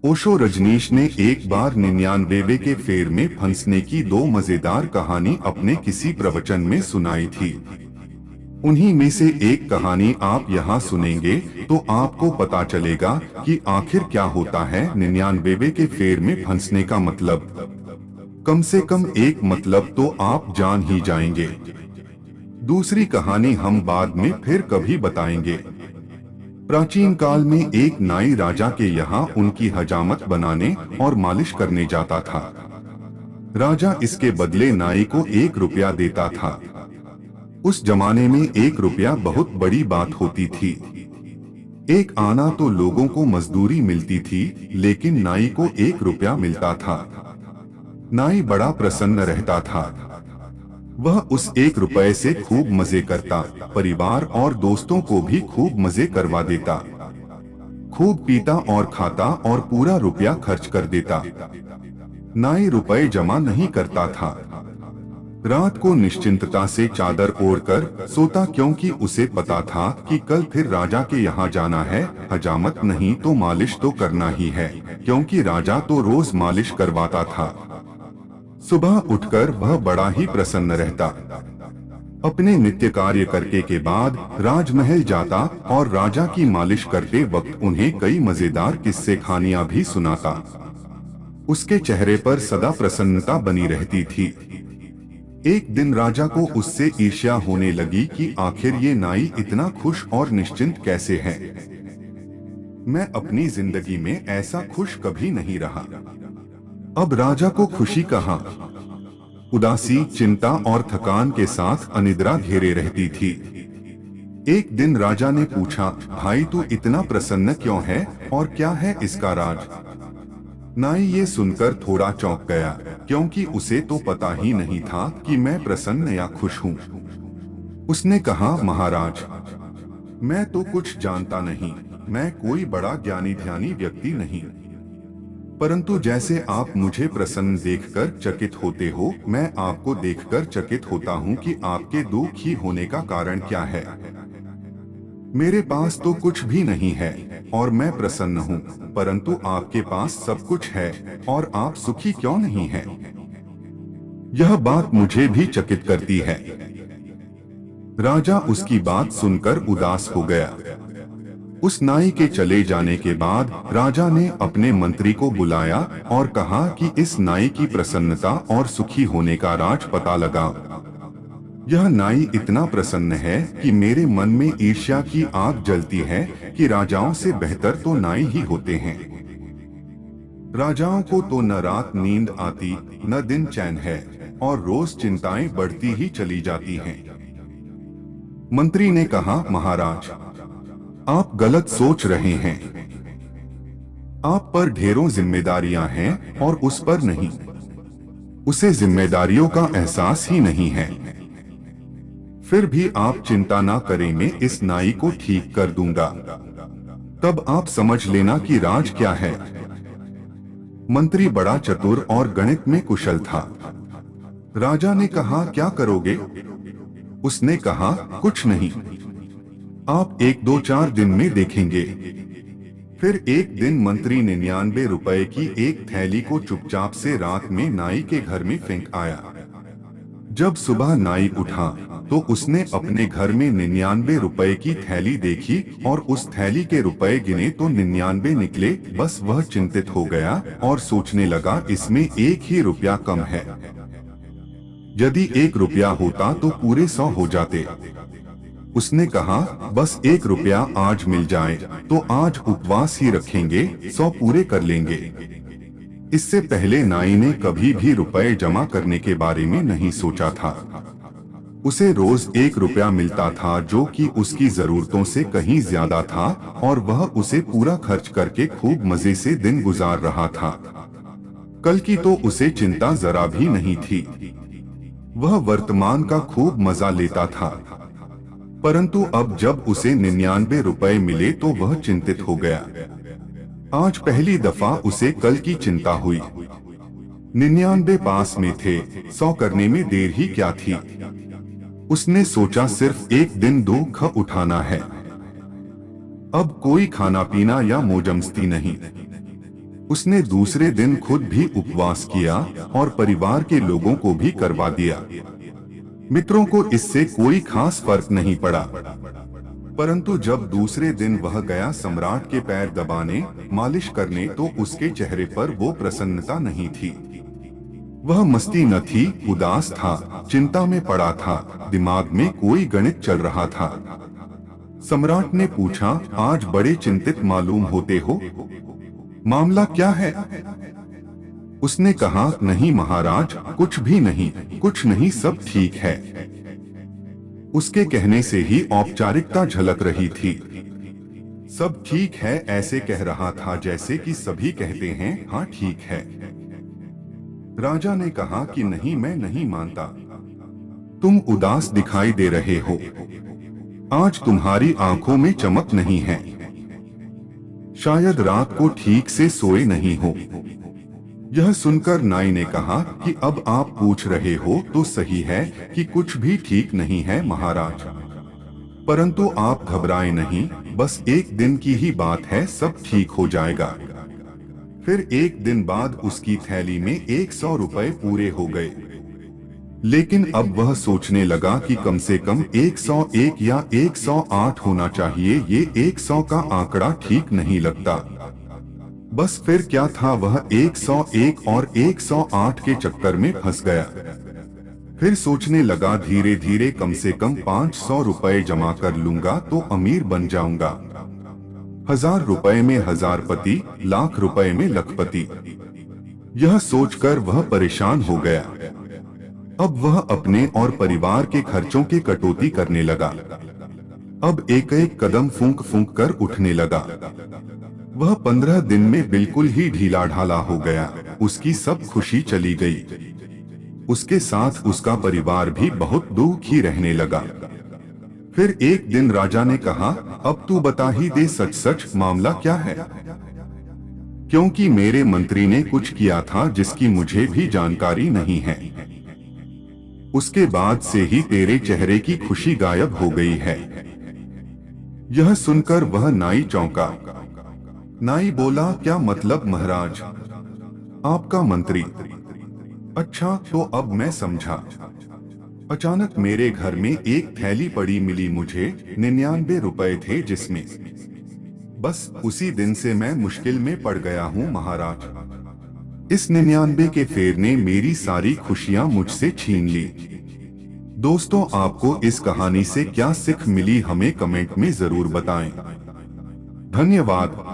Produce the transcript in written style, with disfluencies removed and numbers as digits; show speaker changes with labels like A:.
A: ओशो रजनीश ने एक बार 99वें के फेर में फंसने की दो मजेदार कहानी अपने किसी प्रवचन में सुनाई थी। उन्हीं में से एक कहानी आप यहाँ सुनेंगे तो आपको पता चलेगा कि आखिर क्या होता है 99वें के फेर में फंसने का मतलब। कम से कम एक मतलब तो आप जान ही जाएंगे। दूसरी कहानी हम बाद में फिर कभी बताएंगे। प्राचीन काल में एक नाई राजा के यहाँ उनकी हजामत बनाने और मालिश करने जाता था। राजा इसके बदले नाई को 1 रुपया देता था। उस जमाने में 1 रुपया बहुत बड़ी बात होती थी। एक आना तो लोगों को मजदूरी मिलती थी, लेकिन नाई को 1 रुपया मिलता था। नाई बड़ा प्रसन्न रहता था। वह उस 1 रुपये से खूब मजे करता, परिवार और दोस्तों को भी खूब मजे करवा देता। खूब पीता और खाता और पूरा रुपया खर्च कर देता। नाई रुपए जमा नहीं करता था। रात को निश्चिंतता से चादर ओढ़कर सोता, क्योंकि उसे पता था कि कल फिर राजा के यहाँ जाना है। हजामत नहीं तो मालिश तो करना ही है, क्योंकि राजा तो रोज मालिश करवाता था। सुबह उठकर वह बड़ा ही प्रसन्न रहता। अपने नित्य कार्य करके के बाद राजमहल जाता और राजा की मालिश करते वक्त उन्हें कई मजेदार किस्से कहानियां भी सुनाता। उसके चेहरे पर सदा प्रसन्नता बनी रहती थी। एक दिन राजा को उससे ईर्ष्या होने लगी कि आखिर ये नाई इतना खुश और निश्चिंत कैसे है। मैं अपनी जिंदगी में ऐसा खुश कभी नहीं रहा। अब राजा को खुशी कहाँ, उदासी, चिंता और थकान के साथ अनिद्रा घेरे रहती थी। एक दिन राजा ने पूछा, भाई तू इतना प्रसन्न क्यों है और क्या है इसका राज? नाई ये सुनकर थोड़ा चौंक गया, क्योंकि उसे तो पता ही नहीं था कि मैं प्रसन्न या खुश हूँ। उसने कहा, महाराज मैं तो कुछ जानता नहीं, मैं कोई बड़ा ज्ञानी ध्यानी व्यक्ति नहीं, परंतु जैसे आप मुझे प्रसन्न देखकर चकित होते हो, मैं आपको देखकर चकित होता हूँ कि आपके दुखी होने का कारण क्या है। मेरे पास तो कुछ भी नहीं है और मैं प्रसन्न हूँ, परंतु आपके पास सब कुछ है और आप सुखी क्यों नहीं हैं? यह बात मुझे भी चकित करती है। राजा उसकी बात सुनकर उदास हो गया। उस नाई के चले जाने के बाद राजा ने अपने मंत्री को बुलाया और कहा कि इस नाई की प्रसन्नता और सुखी होने का राज पता लगा। यह नाई इतना प्रसन्न है कि मेरे मन में ईर्ष्या की आग जलती है कि राजाओं से बेहतर तो नाई ही होते हैं। राजाओं को तो न रात नींद आती, न दिन चैन है और रोज चिंताएं बढ़ती ही चली जाती हैं। मंत्री ने कहा, महाराज आप गलत सोच रहे हैं। आप पर ढेरों जिम्मेदारियां हैं और उस पर नहीं। उसे जिम्मेदारियों का एहसास ही नहीं है। फिर भी आप चिंता ना करें, मैं इस नाई को ठीक कर दूंगा, तब आप समझ लेना कि राज क्या है। मंत्री बड़ा चतुर और गणित में कुशल था। राजा ने कहा, क्या करोगे? उसने कहा, कुछ नहीं, आप 1-2-4 दिन में देखेंगे। फिर एक दिन मंत्री 99 रुपए की एक थैली को चुपचाप से रात में नाई के घर में फेंक आया। जब सुबह नाई उठा तो उसने अपने घर में 99 रुपए की थैली देखी और उस थैली के रुपए गिने तो 99 निकले। बस वह चिंतित हो गया और सोचने लगा, इसमें 1 ही रुपया कम है। यदि 1 रुपया होता तो पूरे 100 हो जाते। उसने कहा, बस 1 रुपया आज मिल जाए तो आज उपवास ही रखेंगे, 100 पूरे कर लेंगे। इससे पहले नाई ने कभी भी रुपए जमा करने के बारे में नहीं सोचा था। उसे रोज 1 रुपया मिलता था, जो कि उसकी जरूरतों से कहीं ज्यादा था, और वह उसे पूरा खर्च करके खूब मजे से दिन गुजार रहा था। कल की तो उसे चिंता जरा भी नहीं थी। वह वर्तमान का खूब मजा लेता था। परंतु अब जब उसे 99 रुपए मिले तो वह चिंतित हो गया। आज पहली दफा उसे कल की चिंता हुई। 99 पास में थे, 100 करने में देर ही क्या थी। उसने सोचा, सिर्फ एक दिन दुख उठाना है, अब कोई खाना पीना या मौजमस्ती नहीं। उसने दूसरे दिन खुद भी उपवास किया और परिवार के लोगों को भी करवा दिया। मित्रों को इससे कोई खास फर्क नहीं पड़ा, परंतु जब दूसरे दिन वह गया सम्राट के पैर दबाने, मालिश करने, तो उसके चेहरे पर वो प्रसन्नता नहीं थी। वह मस्ती न थी, उदास था, चिंता में पड़ा था, दिमाग में कोई गणित चल रहा था। सम्राट ने पूछा, आज बड़े चिंतित मालूम होते हो, मामला क्या है? उसने कहा, नहीं महाराज, कुछ भी नहीं, कुछ नहीं, सब ठीक है। उसके कहने से ही औपचारिकता झलक रही थी। सब ठीक है ऐसे कह रहा था जैसे कि सभी कहते हैं हाँ ठीक है। राजा ने कहा कि नहीं, मैं नहीं मानता, तुम उदास दिखाई दे रहे हो, आज तुम्हारी आंखों में चमक नहीं है, शायद रात को ठीक से सोए नहीं हो। यह सुनकर नाई ने कहा कि अब आप पूछ रहे हो तो सही है कि कुछ भी ठीक नहीं है महाराज, परंतु आप घबराएं नहीं, बस एक दिन की ही बात है, सब ठीक हो जाएगा। फिर एक दिन बाद उसकी थैली में 100 रुपए पूरे हो गए। लेकिन अब वह सोचने लगा कि कम से कम 101 या 108 होना चाहिए, ये 100 का आंकड़ा ठीक नहीं लगता। बस फिर क्या था, वह 101 और 108 के चक्कर में फंस गया। फिर सोचने लगा, धीरे धीरे कम से कम 500 रुपए जमा कर लूंगा तो अमीर बन जाऊंगा। 1000 रुपए में हजारपति, लाख रुपए में लखपति। यह सोचकर वह परेशान हो गया। अब वह अपने और परिवार के खर्चों की कटौती करने लगा। अब एक एक कदम फूंक फूंक कर उठने लगा। वह 15 दिन में बिल्कुल ही ढीला ढाला हो गया। उसकी सब खुशी चली गई। उसके साथ उसका परिवार भी बहुत दुखी रहने लगा। फिर एक दिन राजा ने कहा, अब तू बता ही दे सच सच, मामला क्या है? क्योंकि मेरे मंत्री ने कुछ किया था जिसकी मुझे भी जानकारी नहीं है। उसके बाद से ही तेरे चेहरे की खुशी गायब हो गई है। यह सुनकर वह नाई चौंका। नाई बोला, क्या मतलब महाराज, आपका मंत्री? अच्छा, तो अब मैं समझा। अचानक मेरे घर में एक थैली पड़ी मिली मुझे, 99 रुपए थे जिसमें। बस उसी दिन से मैं मुश्किल में पड़ गया हूँ महाराज। इस 99 के फेर ने मेरी सारी खुशियाँ मुझसे छीन ली। दोस्तों, आपको इस कहानी से क्या सीख मिली, हमें कमेंट में जरूर बताएं। धन्यवाद।